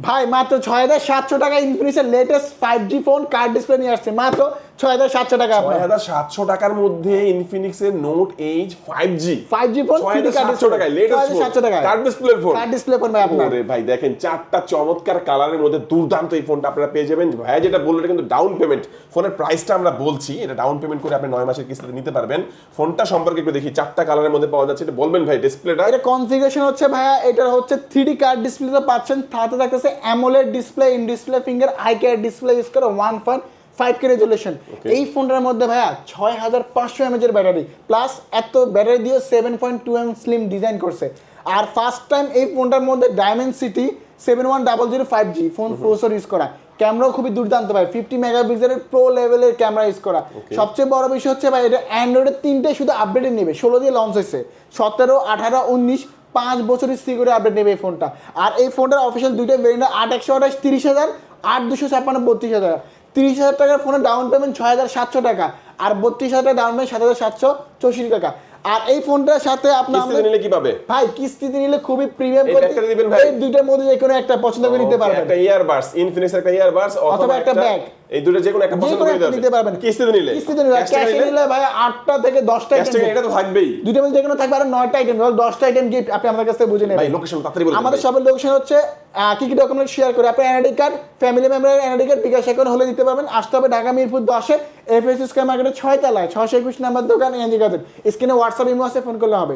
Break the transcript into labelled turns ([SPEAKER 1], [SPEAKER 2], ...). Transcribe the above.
[SPEAKER 1] ভাই মাত্র ৬৭০০ টাকা ইনফিনিক্সের latest 5G phone curved display নিয়ে আসছে মাত্র ৬৭০০ টাকা।
[SPEAKER 2] ৬৭০০ টাকার মধ্যে ইনফিনিক্সের নোট এইচ 5G
[SPEAKER 1] ফোন
[SPEAKER 2] ৬৭০০ টাকায় latest curved display phone.
[SPEAKER 1] Curved display phone ভাই আপনার।
[SPEAKER 2] ওরে ভাই দেখেন চারটা চমৎকার কালারের মধ্যে দুর্দান্ত এই ফোনটা আপনারা পেয়ে যাবেন। ভাই যেটা বললেন এটা কিন্তু ডাউন পেমেন্ট, ফোনের প্রাইসটা আমরা বলছি, এটা ডাউন পেমেন্ট করে আপনি 9 মাসের কিস্তিতে নিতে পারবেন। ফোনটা সম্পর্কে একটু দেখি, চারটা কালারের মধ্যে পাওয়া যাচ্ছে, এটা বলবেন ভাই ডিসপ্লেটা।
[SPEAKER 1] এটা কনফিগারেশন হচ্ছে ভাইয়া, এটা হচ্ছে 3D কার্ড ডিসপ্লেতে পাচ্ছেন, সাথে থাকতেছে AMOLED display, in display finger, eye care display use করে 1.5K রেজুলেশন। এই ফোনটার মধ্যে ভাইয়া 6500 mAh এর ব্যাটারি, প্লাস এত ব্যাটারি দিয়ে 7.2 mm স্লিম ডিজাইন করছে। আর ফার্স্ট টাইম এই ফোনটার মধ্যে Dimensity 7100 5G phone processor use করা। ক্যামেরাও খুবই দুর্দান্ত ভাই, 50 মেগাপিক্সেলের প্রো লেভেলের ক্যামেরা ইউজ করা। সবচেয়ে বড় বিষয় হচ্ছে ভাই এটা অ্যান্ড্রয়েডের 3টে শুধু আপডেট নেবে, 16 দিয়ে লঞ্চ হয়েছে, 17, 18, 19 5 বছরের সিকিউরিটি আপডেট নেবে এই ফোনটা। আর এই ফোনটার অফিসিয়াল দুইটা ভেরিয়েন্ট, 8128 30,000, 8256 32,000। 30,000 টাকার ফোনের ডাউন পেমেন্ট 6,700 টাকা, আর 32,000 টাকা ডাউন পেমেন্ট 7,764 টাকা। আর এই ফোনটার সাথে আপনার
[SPEAKER 2] কিস্তিতে নিলে কি পাবে
[SPEAKER 1] ভাই? কিস্তিতে নিলে খুবই প্রিমিয়াম
[SPEAKER 2] এই একটা দিবেন ভাই,
[SPEAKER 1] এই দুইটার মধ্যে যে কোনো একটা পছন্দ করে নিতে পারবেন।
[SPEAKER 2] একটা ইয়ারবাডস, ইনফিনিক্স একটা ইয়ারবাডস অথবা একটা ব্যাগ, এই দুটো যে কোনো একটা পছন্দ করে
[SPEAKER 1] নিতে পারবেন
[SPEAKER 2] কিস্তিতে নিলে।
[SPEAKER 1] কিস্তিতে নিলে ক্যাশে নিলে ভাই 8টা থেকে 10টা আইটেম,
[SPEAKER 2] এটা তো থাকবেই,
[SPEAKER 1] দুইটার মধ্যে যে কোনো থাকবে। আর 9টা আইটেম, 10টা আইটেম গিফট আপনি আমাদের কাছ থেকে বুঝে নেবেন।
[SPEAKER 2] ভাই লোকেশন তাড়াতাড়ি বলুন।
[SPEAKER 1] আমাদের সবের লোকেশন হচ্ছে কি কি ডকুমেন্ট শেয়ার করে আপনি এনআইডি কার্ড, ফ্যামিলি মেম্বারের এনআইডি কার্ড, বিকাশ অ্যাকাউন্ট হলে দিতে পারবেন। আসতে হবে ঢাকা মিরপুর 10-এ এফএস স্কয়ার মার্কেটের 6 তলায় 621 নাম্বার দোকান এনজি গাজেট। স্ক্রিনে হোয়াটসঅ্যাপ ইমো আছে, ফোন করলে হবে।